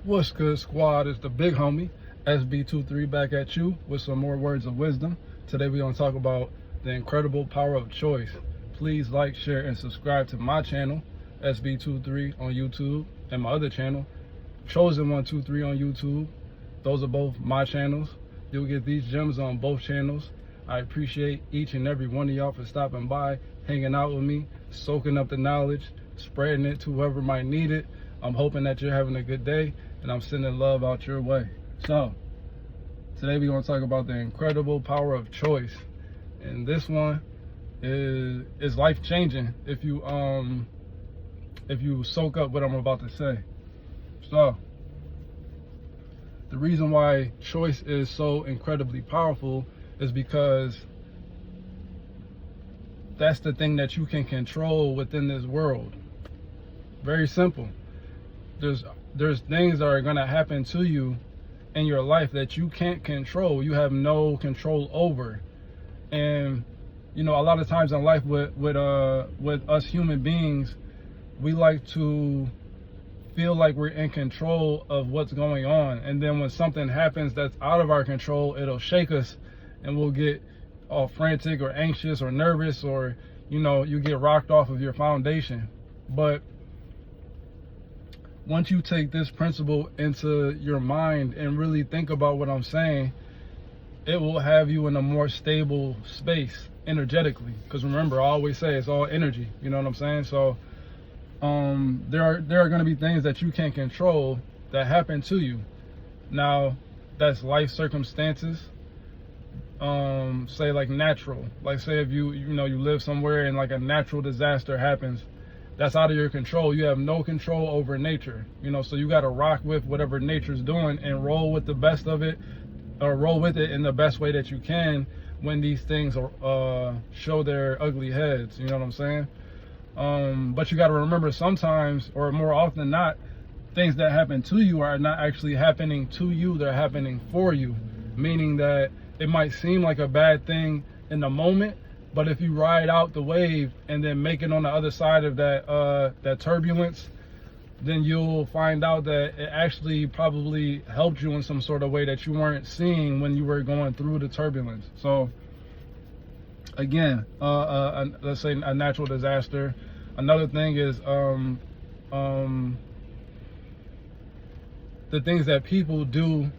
What's good, squad? It's the big homie, SB23, back at you with some more words of wisdom. Today we're going to talk about the incredible power of choice. Please like, share, and subscribe to my channel, SB23 on YouTube, and my other channel, Chosen123 on YouTube. Those are both my channels. You'll get these gems on both channels. I appreciate each and every one of y'all for stopping by, hanging out with me, soaking up the knowledge, spreading it to whoever might need it. I'm hoping that you're having a good day, and I'm sending love out your way. So today we're going to talk about the incredible power of choice, and this one is life changing if you soak up what I'm about to say. So the reason why choice is so incredibly powerful is because that's the thing that you can control within this world. Very simple. There's things that are going to happen to you in your life that you can't control. You have no control over. And you know, a lot of times in life with us human beings, we like to feel like we're in control of what's going on, and then when something happens that's out of our control, it'll shake us and we'll get all frantic or anxious or nervous, or you know, you get rocked off of your foundation. But once you take this principle into your mind and really think about what I'm saying, it will have you in a more stable space energetically. Because remember, I always say it's all energy. You know what I'm saying? So there are going to be things that you can't control that happen to you. Now, that's life circumstances. Say like natural. Like say if you live somewhere and like a natural disaster happens. That's out of your control. You have no control over nature, you know, so you got to rock with whatever nature's doing and roll with the best of it, or roll with it in the best way that you can when these things show their ugly heads, you know what I'm saying? But you got to remember, sometimes, or more often than not, things that happen to you are not actually happening to you, they're happening for you, meaning that it might seem like a bad thing in the moment, but if you ride out the wave and then make it on the other side of that turbulence, then you'll find out that it actually probably helped you in some sort of way that you weren't seeing when you were going through the turbulence. So again, let's say a natural disaster. Another thing is the things that people do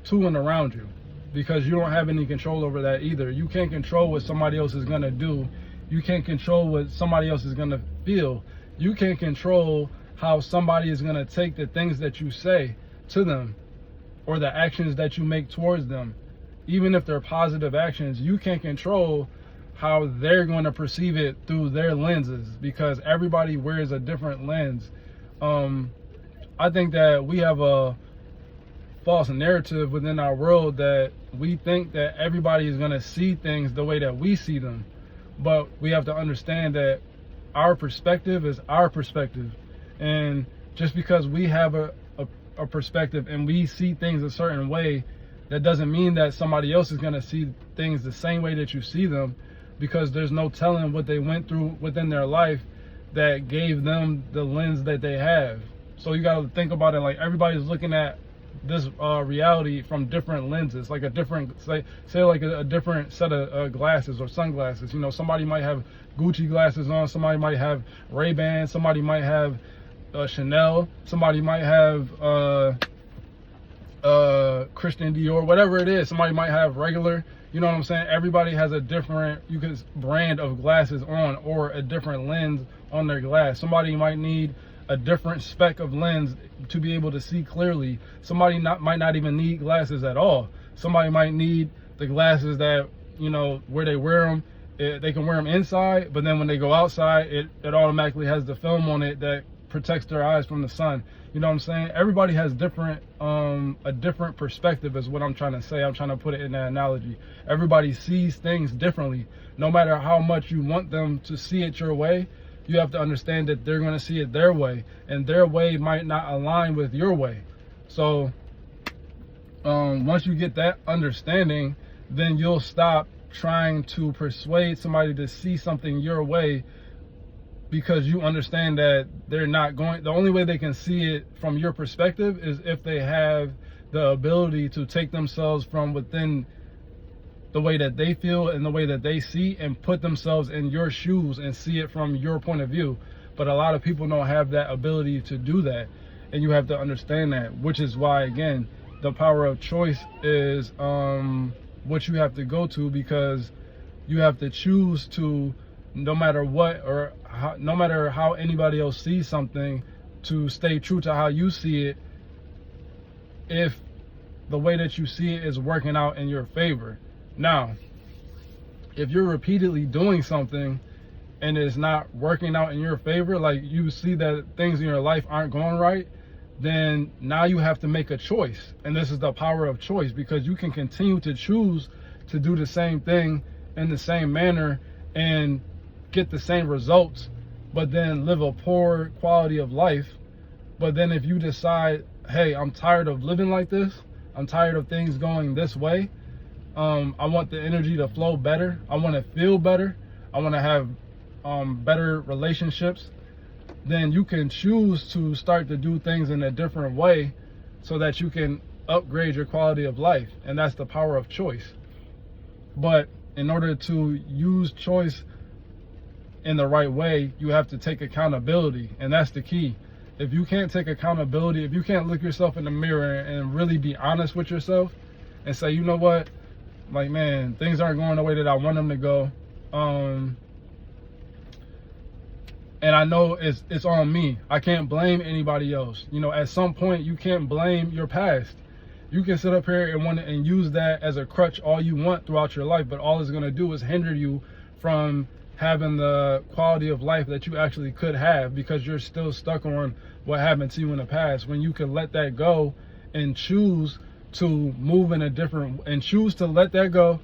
to and around you, because you don't have any control over that either. You can't control what somebody else is gonna do. You can't control what somebody else is gonna feel. You can't control how somebody is gonna take the things that you say to them, or the actions that you make towards them. Even if they're positive actions, you can't control how they're gonna perceive it through their lenses, because everybody wears a different lens. I think that we have a false narrative within our world that we think that everybody is going to see things the way that we see them, but we have to understand that our perspective is our perspective, and just because we have a perspective and we see things a certain way, that doesn't mean that somebody else is going to see things the same way that you see them, because there's no telling what they went through within their life that gave them the lens that they have. So you got to think about it like everybody's looking at this reality from different lenses, like a different, say like a different set of glasses or sunglasses. You know, somebody might have Gucci glasses on, somebody might have Ray-Ban, somebody might have Chanel, somebody might have Christian Dior, whatever it is. Somebody might have regular, you know what I'm saying? Everybody has a different brand of glasses on, or a different lens on their glass. Somebody might need a different spec of lens to be able to see clearly. Somebody might not even need glasses at all. Somebody might need the glasses that, you know, where they wear them, they can wear them inside, but then when they go outside, it automatically has the film on it that protects their eyes from the sun. You know what I'm saying? Everybody has different a different perspective is what I'm trying to say. I'm trying to put it in that analogy. Everybody sees things differently. No matter how much you want them to see it your way, you have to understand that they're going to see it their way, and their way might not align with your way. So once you get that understanding, then you'll stop trying to persuade somebody to see something your way, because you understand that they're not going, the only way they can see it from your perspective is if they have the ability to take themselves from within the way that they feel and the way that they see and put themselves in your shoes and see it from your point of view. But a lot of people don't have that ability to do that, and you have to understand that, which is why, again, the power of choice is what you have to go to, because you have to choose to, no matter what, or how, no matter how anybody else sees something, to stay true to how you see it, if the way that you see it is working out in your favor. Now, if you're repeatedly doing something and it's not working out in your favor, like you see that things in your life aren't going right, then now you have to make a choice. And this is the power of choice, because you can continue to choose to do the same thing in the same manner and get the same results, but then live a poor quality of life. But then if you decide, hey, I'm tired of living like this, I'm tired of things going this way, I want the energy to flow better, I want to feel better, I want to have better relationships, then you can choose to start to do things in a different way so that you can upgrade your quality of life. And that's the power of choice. But in order to use choice in the right way, you have to take accountability, and that's the key. If you can't take accountability, if you can't look yourself in the mirror and really be honest with yourself and say, you know what, like, man, things aren't going the way that I want them to go, and I know it's on me, I can't blame anybody else. You know, at some point you can't blame your past. You can sit up here and use that as a crutch all you want throughout your life, but all it's going to do is hinder you from having the quality of life that you actually could have, because you're still stuck on what happened to you in the past, when you can let that go and choose to move in a different, and choose to let that go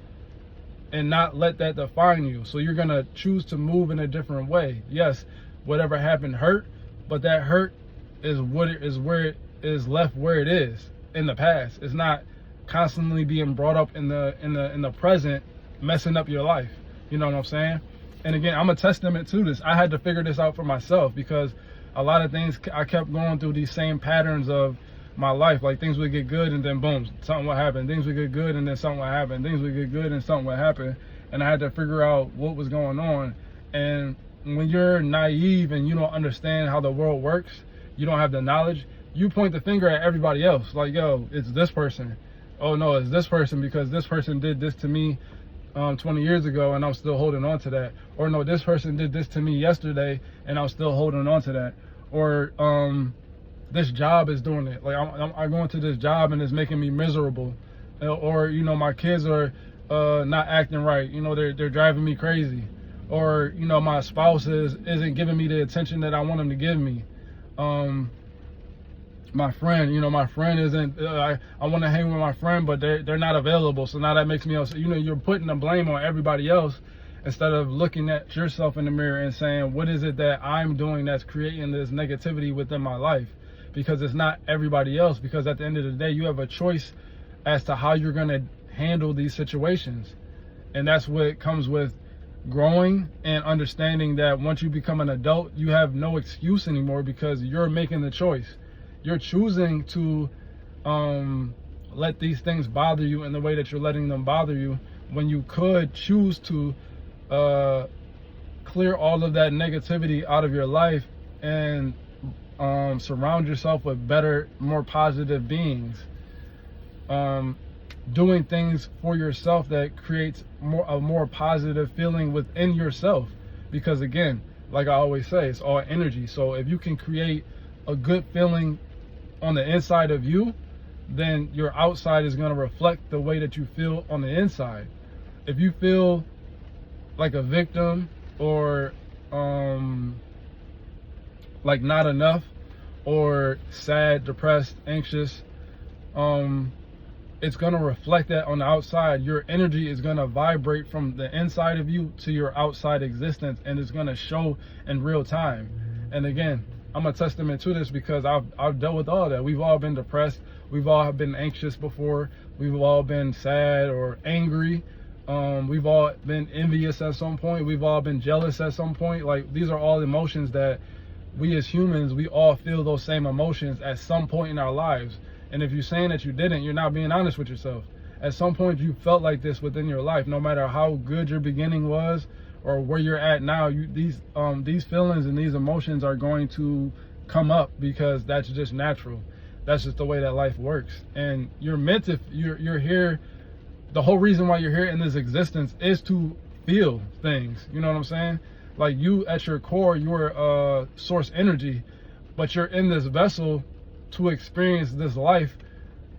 and not let that define you. So you're going to choose to move in a different way. Yes, whatever happened hurt, but that hurt is what it is, where it is left where it is in the past. It's not constantly being brought up in the present, messing up your life. You know what I'm saying? And again, I'm a testament to this. I had to figure this out for myself, because a lot of things, I kept going through these same patterns of my life. Like, things would get good and then boom, something would happen. Things would get good and then something would happen. Things would get good and something would happen. And I had to figure out what was going on. And when you're naive and you don't understand how the world works, you don't have the knowledge, you point the finger at everybody else. Like, yo, it's this person. Oh no, it's this person, because this person did this to me 20 years ago and I'm still holding on to that. Or no, this person did this to me yesterday and I'm still holding on to that. Or this job is doing it. Like, I go into this job and it's making me miserable. Or, you know, my kids are not acting right. You know, they're driving me crazy. Or, you know, my spouse isn't giving me the attention that I want them to give me. My friend, you know, my friend isn't, I want to hang with my friend, but they're not available. So now that makes me, you know, you're putting the blame on everybody else instead of looking at yourself in the mirror and saying, what is it that I'm doing that's creating this negativity within my life? Because it's not everybody else. Because at the end of the day, you have a choice as to how you're going to handle these situations. And that's what comes with growing and understanding that once you become an adult, you have no excuse anymore, because you're making the choice. You're choosing to let these things bother you in the way that you're letting them bother you, when you could choose to clear all of that negativity out of your life and surround yourself with better, more positive beings. Doing things for yourself that creates a more positive feeling within yourself. Because again, like I always say, it's all energy. So if you can create a good feeling on the inside of you, then your outside is going to reflect the way that you feel on the inside. If you feel like a victim, or like not enough, or sad, depressed, anxious, it's going to reflect that on the outside. Your energy is going to vibrate from the inside of you to your outside existence, and it's going to show in real time. And again, I'm a testament to this, because I've dealt with all that. We've all been depressed. We've all been anxious before. We've all been sad or angry. We've all been envious at some point. We've all been jealous at some point. Like, these are all emotions that we as humans, we all feel those same emotions at some point in our lives. And if you're saying that you didn't, you're not being honest with yourself. At some point you felt like this within your life, no matter how good your beginning was or where you're at now. These feelings and these emotions are going to come up because that's just natural. That's just the way that life works. And you're meant to, you're here. The whole reason why you're here in this existence is to feel things. You know what I'm saying? Like, you at your core, you're source energy, but you're in this vessel to experience this life.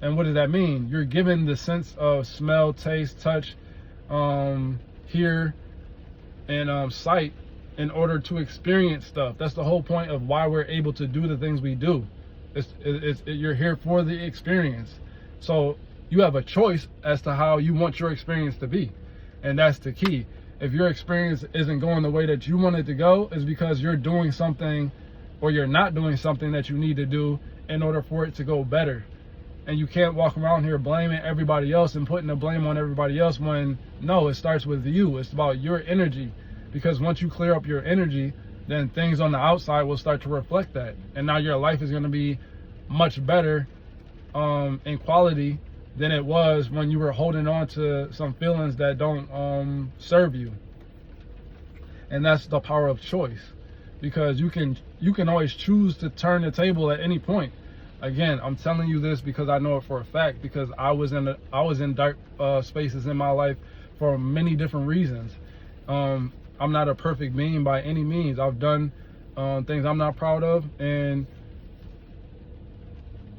And what does that mean? You're given the sense of smell, taste, touch, hear, and sight in order to experience stuff. That's the whole point of why we're able to do the things we do. You're here for the experience. So you have a choice as to how you want your experience to be. And that's the key. If your experience isn't going the way that you want it to go, it's because you're doing something, or you're not doing something that you need to do in order for it to go better. And you can't walk around here blaming everybody else and putting the blame on everybody else when, no, it starts with you. It's about your energy. Because once you clear up your energy, then things on the outside will start to reflect that. And now your life is going to be much better in quality than it was when you were holding on to some feelings that don't serve you. And that's the power of choice. Because you can always choose to turn the table at any point. Again, I'm telling you this because I know it for a fact, because I was in dark spaces in my life for many different reasons. I'm not a perfect being by any means. I've done things I'm not proud of, and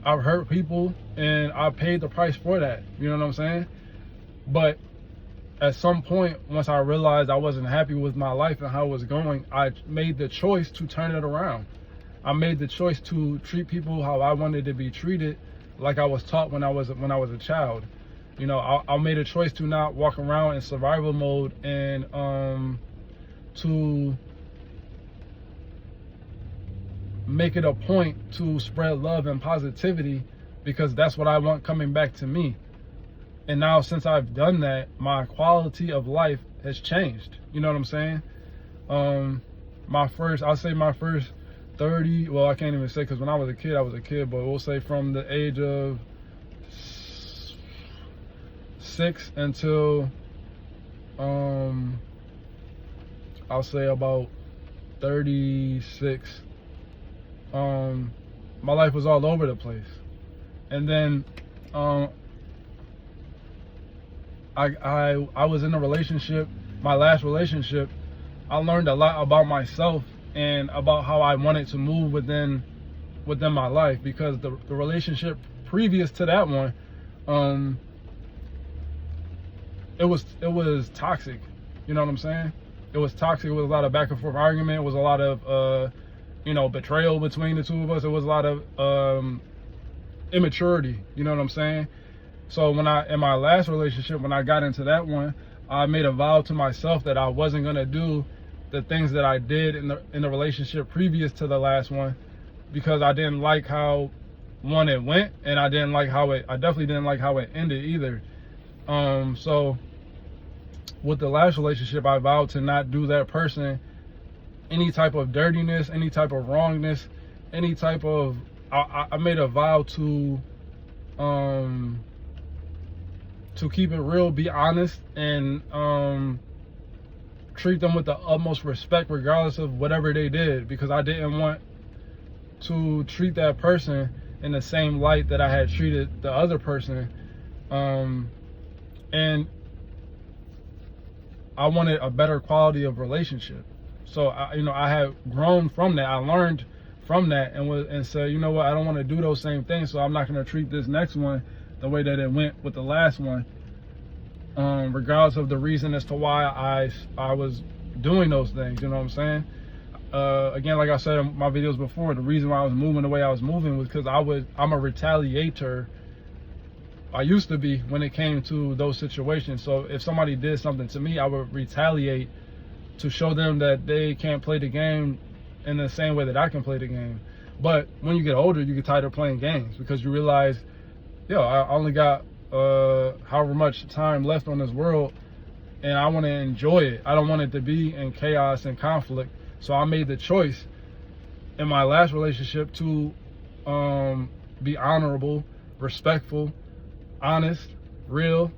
I've hurt people, and I paid the price for that. You know what I'm saying? But at some point, once I realized I wasn't happy with my life and how it was going, I made the choice to turn it around. I made the choice to treat people how I wanted to be treated, like I was taught when I was a child. You know, I made a choice to not walk around in survival mode and to make it a point to spread love and positivity, because that's what I want coming back to me. And now, since I've done that, my quality of life has changed. You know what I'm saying? I'll say my first 30, well, I can't even say, because when I was a kid, but we'll say from the age of 6 until I'll say about 36, my life was all over the place. And then I was in a relationship, my last relationship. I learned a lot about myself and about how I wanted to move within my life, because the relationship previous to that one, it was toxic. You know what I'm saying? It was toxic. It was a lot of back and forth argument. It was a lot of betrayal between the two of us. It was a lot of immaturity. You know what I'm saying? So in my last relationship, when I got into that one, I made a vow to myself that I wasn't gonna do the things that I did in the relationship previous to the last one, because I didn't like how it went, and I definitely didn't like how it ended either. So with the last relationship, I vowed to not do that person any type of dirtiness, any type of wrongness, any type of, I made a vow to keep it real, be honest, and treat them with the utmost respect regardless of whatever they did, because I didn't want to treat that person in the same light that I had treated the other person. And I wanted a better quality of relationship. So I had grown from that. I learned from that and said, you know what, I don't want to do those same things, so I'm not going to treat this next one the way that it went with the last one, regardless of the reason as to why I was doing those things. You know what I'm saying? Again, like I said in my videos before, the reason why I was moving the way I was moving was because I'm a retaliator. I used to be, when it came to those situations. So if somebody did something to me, I would retaliate to show them that they can't play the game in the same way that I can play the game. But when you get older, you get tired of playing games, because you realize, I only got however much time left on this world. and I want to enjoy it. I don't want it to be in chaos and conflict. So I made the choice in my last relationship to be honorable, respectful, honest, real,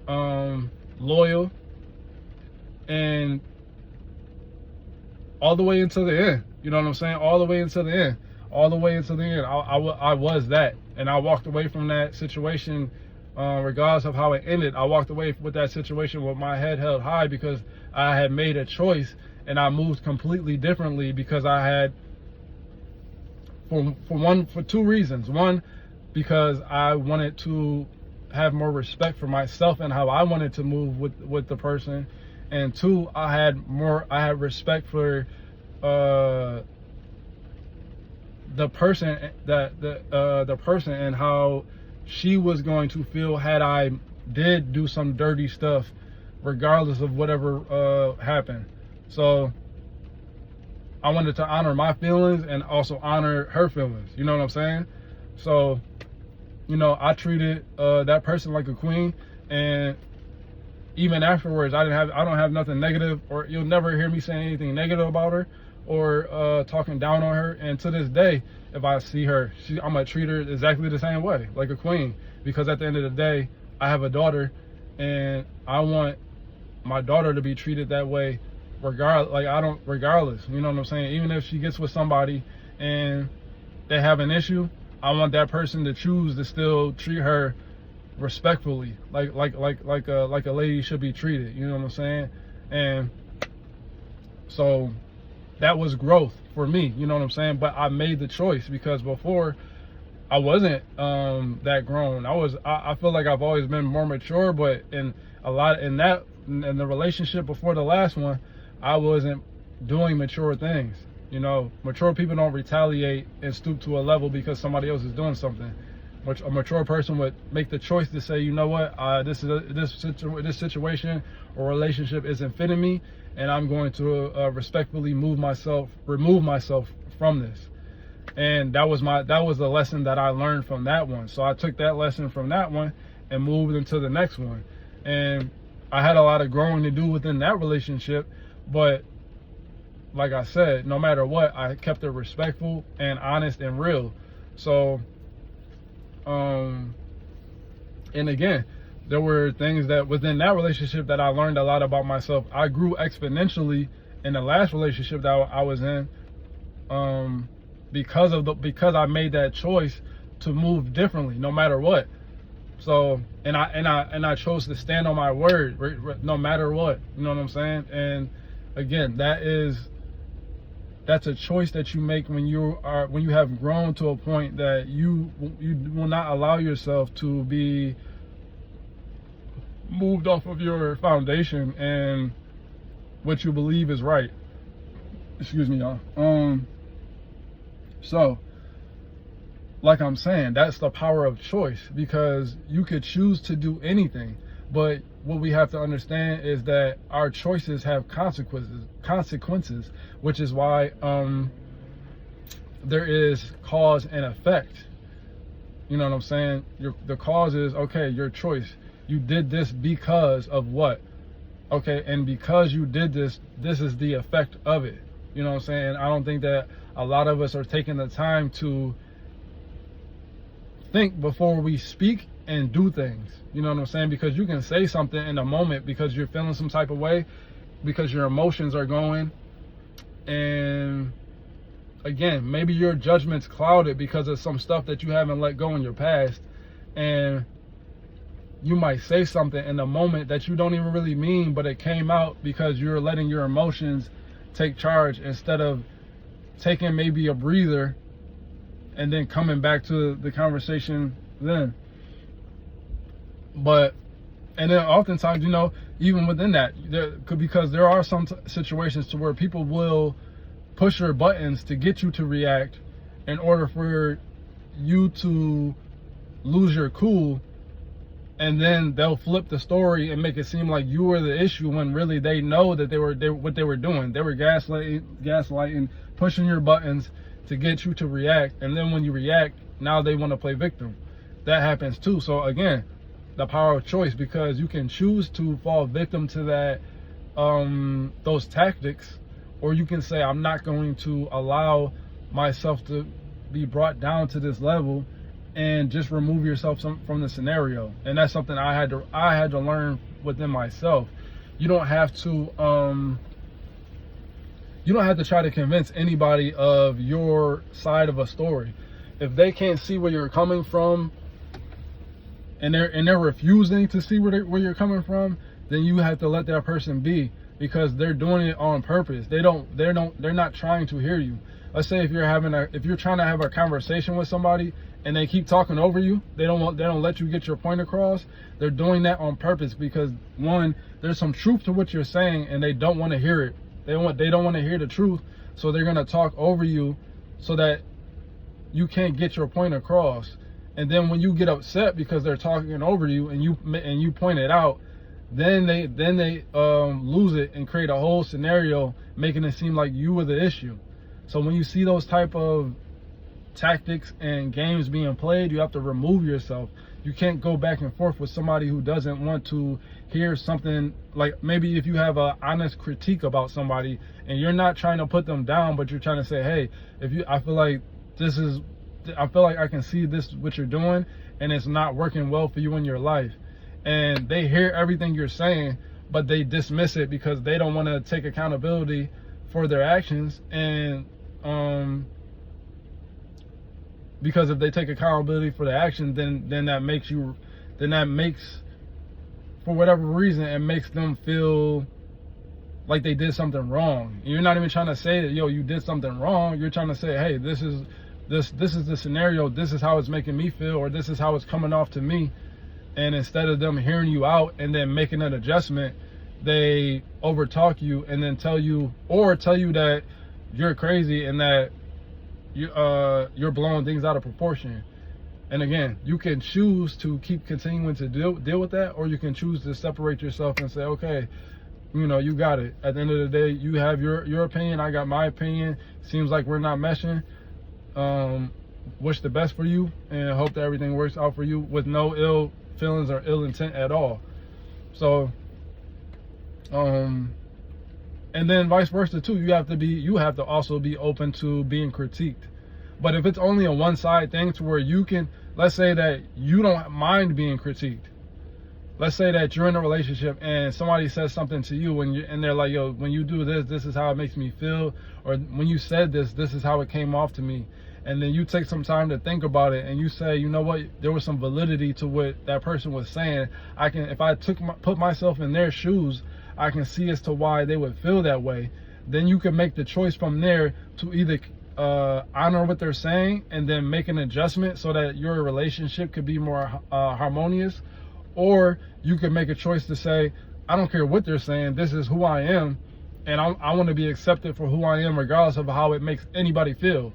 loyal, and all the way into the end. You know what I'm saying? All the way into the end. All the way into the end. I was that. And I walked away from that situation, regardless of how it ended. I walked away with that situation with my head held high because I had made a choice and I moved completely differently because I had, for two reasons. One, because I wanted to have more respect for myself and how I wanted to move with the person. And two, I had respect for the person the person and how she was going to feel had I did do some dirty stuff, regardless of whatever happened. So I wanted to honor my feelings and also honor her feelings. You know what I'm saying? So, you know, I treated that person like a queen, and even afterwards, I don't have nothing negative, or you'll never hear me saying anything negative about her or talking down on her. And to this day, if I see her, I'm gonna treat her exactly the same way, like a queen, because at the end of the day, I have a daughter, and I want my daughter to be treated that way, regardless. You know what I'm saying? Even if she gets with somebody and they have an issue, I want that person to choose to still treat her respectfully, like a lady should be treated. You know what I'm saying? And so that was growth for me. You know what I'm saying? But I made the choice because before I wasn't that grown. I feel like I've always been more mature, but in the relationship before the last one, I wasn't doing mature things. You know, mature people don't retaliate and stoop to a level because somebody else is doing something. Which a mature person would make the choice to say, you know what, this situation or relationship isn't fitting me, and I'm going to respectfully remove myself from this. And that was the lesson that I learned from that one. So I took that lesson from that one and moved into the next one. And I had a lot of growing to do within that relationship, but like I said, no matter what, I kept it respectful and honest and real. So and again, there were things that within that relationship that I learned a lot about myself. I grew exponentially in the last relationship that I was in, because I made that choice to move differently, no matter what. So, and I chose to stand on my word, no matter what. You know what I'm saying? And again, that's a choice that you make when you have grown to a point that you will not allow yourself to be moved off of your foundation and what you believe is right. Excuse me, y'all. So, like I'm saying, that's the power of choice, because you could choose to do anything, but what we have to understand is that our choices have consequences, which is why there is cause and effect. You know what I'm saying? The cause is, okay, your choice. You did this because of what? Okay, and because you did this, this is the effect of it. You know what I'm saying? I don't think that a lot of us are taking the time to think before we speak and do things. You know what I'm saying? Because you can say something in a moment because you're feeling some type of way, because your emotions are going, and again, maybe your judgment's clouded because of some stuff that you haven't let go in your past, and you might say something in a moment that you don't even really mean, but it came out because you're letting your emotions take charge instead of taking maybe a breather and then coming back to the conversation then. And then oftentimes, you know, even within that, because there are some situations to where people will push your buttons to get you to react in order for you to lose your cool, and then they'll flip the story and make it seem like you were the issue when really they know that what they were doing. They were gaslighting, pushing your buttons to get you to react, and then when you react, now they want to play victim. That happens too. So again, the power of choice, because you can choose to fall victim to that, those tactics, or you can say, I'm not going to allow myself to be brought down to this level, and just remove yourself from the scenario. And that's something I had to learn within myself. You don't have to try to convince anybody of your side of a story. If they can't see where you're coming from, and they're refusing to see where you're coming from, then you have to let that person be, because they're doing it on purpose. They're not trying to hear you. Let's say if you're trying to have a conversation with somebody and they keep talking over you, they don't let you get your point across. They're doing that on purpose, because one, there's some truth to what you're saying and they don't want to hear it. They don't want to hear the truth, so they're gonna talk over you so that you can't get your point across. And then when you get upset because they're talking over you and you point it out, then they lose it and create a whole scenario, making it seem like you were the issue. So when you see those type of tactics and games being played, you have to remove yourself. You can't go back and forth with somebody who doesn't want to hear something. Like, maybe if you have an honest critique about somebody and you're not trying to put them down, but you're trying to say, hey, I feel like I can see this, what you're doing, and it's not working well for you in your life. And they hear everything you're saying, but they dismiss it because they don't want to take accountability for their actions. And because if they take accountability for the action, then that makes, for whatever reason, it makes them feel like they did something wrong. You're not even trying to say that, yo, you did something wrong. You're trying to say, hey, this is the scenario, this is how it's making me feel, or this is how it's coming off to me. And instead of them hearing you out and then making an adjustment, they overtalk you and then tell you that you're crazy and that you're blowing things out of proportion. And again, you can choose to keep continuing to deal with that, or you can choose to separate yourself and say, okay, you got it. At the end of the day, you have your opinion, I got my opinion. Seems like we're not meshing. Wish the best for you and hope that everything works out for you with no ill feelings or ill intent at all. So and then vice versa too. You have to also be open to being critiqued. But if it's only a one-side thing to where you can, let's say that you don't mind being critiqued. Let's say that you're in a relationship and somebody says something to you and they're like, yo, when you do this is how it makes me feel, or when you said this is how it came off to me. And then you take some time to think about it and you say, you know what, there was some validity to what that person was saying. If I put myself in their shoes, I can see as to why they would feel that way. Then you can make the choice from there to either honor what they're saying and then make an adjustment so that your relationship could be more harmonious, or you can make a choice to say, I don't care what they're saying, this is who I am, and I want to be accepted for who I am regardless of how it makes anybody feel.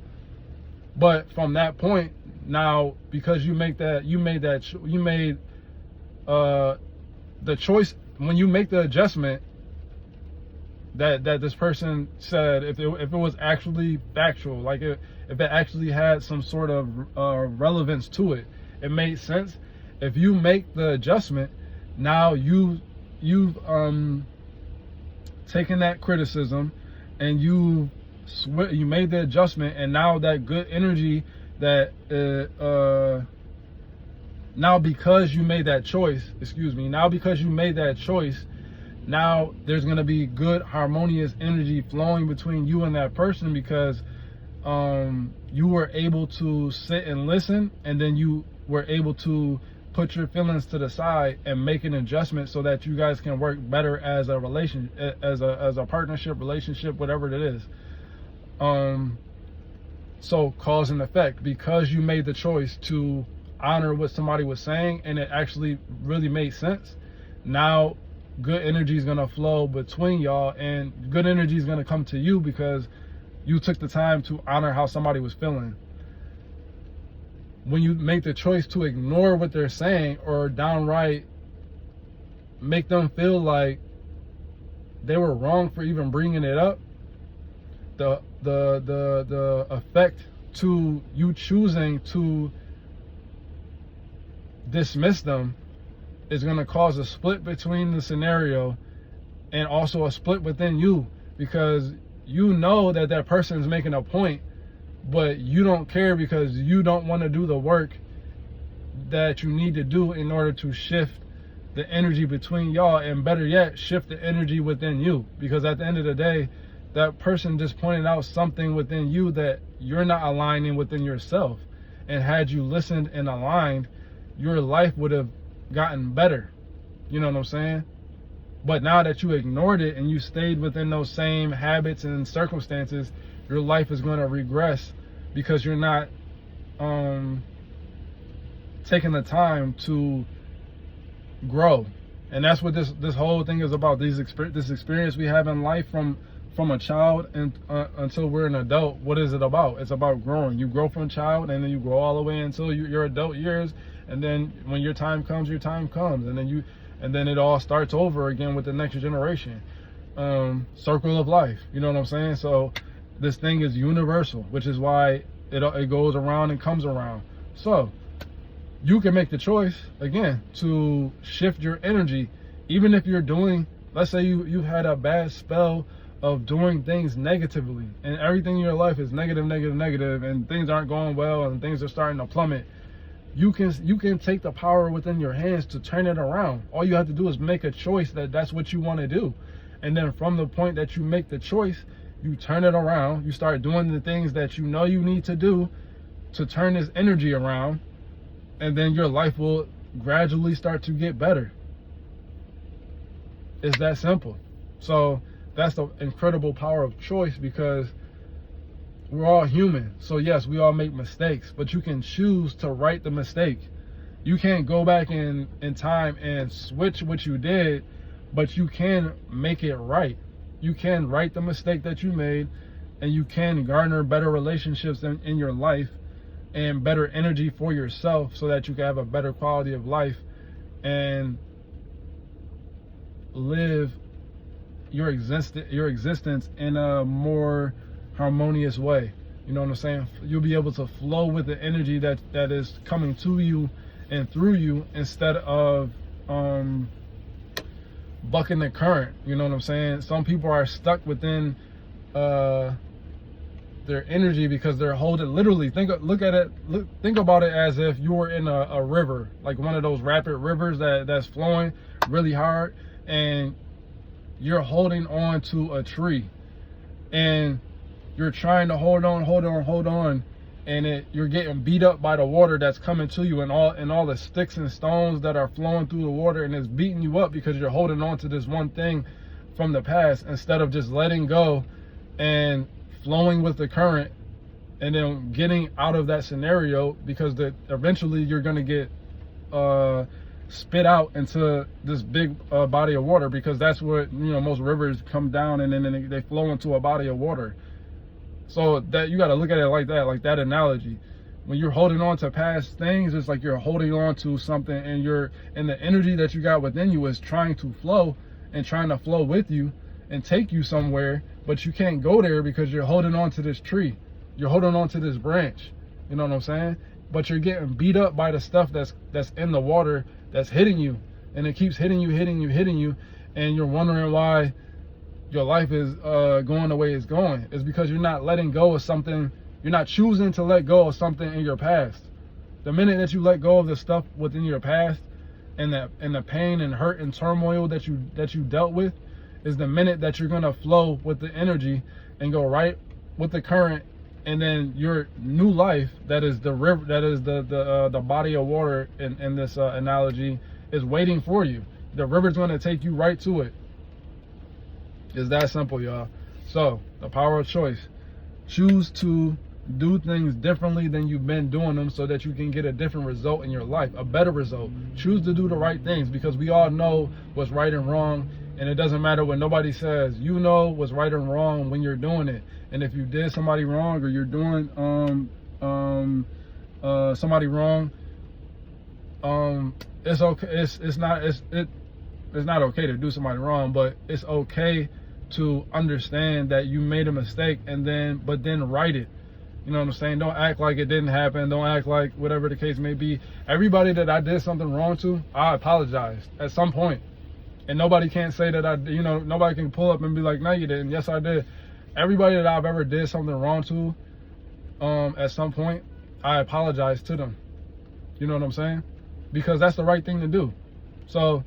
But from that point, now, because you made the choice, when you make the adjustment that this person said, if it was actually factual, like if it actually had some sort of relevance to it, it made sense. If you make the adjustment, now you've taken that criticism and you made the adjustment, and now that good energy that now because you made that choice, now there's going to be good harmonious energy flowing between you and that person, because you were able to sit and listen, and then you were able to put your feelings to the side and make an adjustment so that you guys can work better as a relation, as a partnership, relationship, whatever it is. So cause and effect, because you made the choice to honor what somebody was saying and it actually really made sense. Now good energy is going to flow between y'all, and good energy is going to come to you because you took the time to honor how somebody was feeling. When you make the choice to ignore what they're saying or downright make them feel like they were wrong for even bringing it up, the effect to you choosing to dismiss them is going to cause a split between the scenario and also a split within you, because you know that that person is making a point, but you don't care because you don't want to do the work that you need to do in order to shift the energy between y'all, and better yet, shift the energy within you. Because at the end of the day, that person just pointed out something within you that you're not aligning within yourself. And had you listened and aligned, your life would have gotten better. You know what I'm saying? But now that you ignored it and you stayed within those same habits and circumstances, your life is going to regress because you're not taking the time to grow. And that's what this whole thing is about. This experience we have in life from a child and until we're an adult. What is it about? It's about growing. You grow from a child, and then you grow all the way until your adult years, and then when your time comes, and then it all starts over again with the next generation. Circle of life. You know what I'm saying? So this thing is universal, which is why it goes around and comes around. So you can make the choice again to shift your energy, even if you're doing, let's say you've had a bad spell of doing things negatively, and everything in your life is negative, and things aren't going well, and things are starting to plummet. You can take the power within your hands to turn it around. All you have to do is make a choice that's what you want to do. And then from the point that you make the choice, you turn it around. You start doing the things that you know you need to do to turn this energy around. And then your life will gradually start to get better. It's that simple. So that's the incredible power of choice, because we're all human. So yes, we all make mistakes, but you can choose to right the mistake. You can't go back in time and switch what you did, but you can make it right. You can right the mistake that you made, and you can garner better relationships in your life and better energy for yourself, so that you can have a better quality of life and live your existence in a more harmonious way. You know what I'm saying? You'll be able to flow with the energy that is coming to you and through you, instead of bucking the current. You know what I'm saying? Some people are stuck within their energy because they're holding, literally, think about it as if you were in a river, like one of those rapid rivers that's flowing really hard, and you're holding on to a tree, and you're trying to hold on, and you're getting beat up by the water that's coming to you, and all the sticks and stones that are flowing through the water, and it's beating you up because you're holding on to this one thing from the past, instead of just letting go and flowing with the current, and then getting out of that scenario, because eventually you're going to get spit out into this big body of water, because that's what, most rivers come down, and then they flow into a body of water. So that you got to look at it like that analogy. When you're holding on to past things, it's like you're holding on to something, and the energy that you got within you is trying to flow with you and take you somewhere, but you can't go there because you're holding on to this tree. You're holding on to this branch. You know what I'm saying? But you're getting beat up by the stuff that's in the water that's hitting you, and it keeps hitting you, and you're wondering why your life is going the way it's going. It's because you're not letting go of something. You're not choosing to let go of something in your past. The minute that you let go of the stuff within your past, and the pain and hurt and turmoil that you dealt with, is the minute that you're gonna flow with the energy and go right with the current, and then your new life, that is the river, that is the body of water in this analogy, is waiting for you. The river's gonna take you right to it. It's that simple, y'all. So the power of choice. Choose to do things differently than you've been doing them, so that you can get a different result in your life, a better result. Choose to do the right things, because we all know what's right and wrong, and it doesn't matter what nobody says. You know what's right and wrong when you're doing it. And if you did somebody wrong, or you're doing somebody wrong, it's okay. It's not okay to do somebody wrong, but it's okay to understand that you made a mistake, but then right it. You know what I'm saying? Don't act like it didn't happen. Don't act like whatever the case may be. Everybody that I did something wrong to, I apologized at some point. And nobody can't say that nobody can pull up and be like, no, you didn't. Yes, I did. Everybody that I've ever did something wrong to, at some point, I apologize to them. You know what I'm saying? Because that's the right thing to do. So,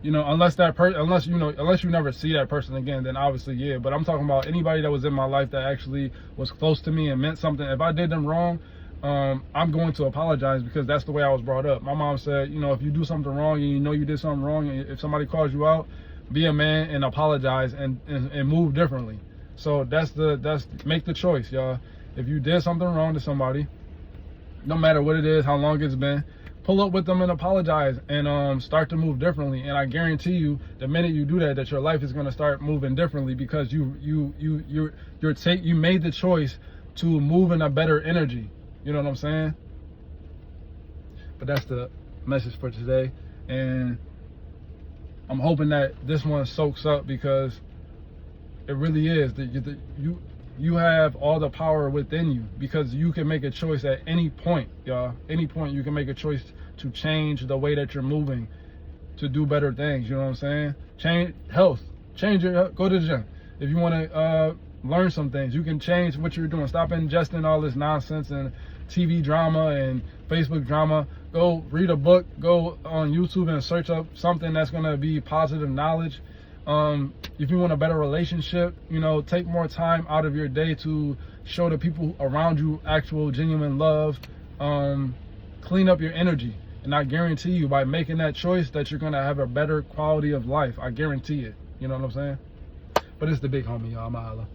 unless you never see that person again, then obviously, yeah. But I'm talking about anybody that was in my life that actually was close to me and meant something. If I did them wrong, I'm going to apologize, because that's the way I was brought up. My mom said, if you do something wrong and you did something wrong, and if somebody calls you out, be a man and apologize and move differently. So make the choice, y'all. If you did something wrong to somebody, no matter what it is, how long it's been, pull up with them and apologize, and start to move differently. And I guarantee you, the minute you do that your life is going to start moving differently, because you made the choice to move in a better energy. You know what I'm saying? But that's the message for today, and I'm hoping that this one soaks up, because it really is that you have all the power within you, because you can make a choice at any point, y'all. Any point you can make a choice to change the way that you're moving, to do better things. You know what I'm saying? Change health, go to the gym. If you want to learn some things, you can change what you're doing. Stop ingesting all this nonsense and TV drama and Facebook drama. Go read a book, go on YouTube and search up something that's going to be positive knowledge. If you want a better relationship, take more time out of your day to show the people around you actual genuine love. Clean up your energy, and I guarantee you, by making that choice, that you're gonna have a better quality of life. I guarantee it. You know what I'm saying? But it's the big homie, y'all. I'm a holla.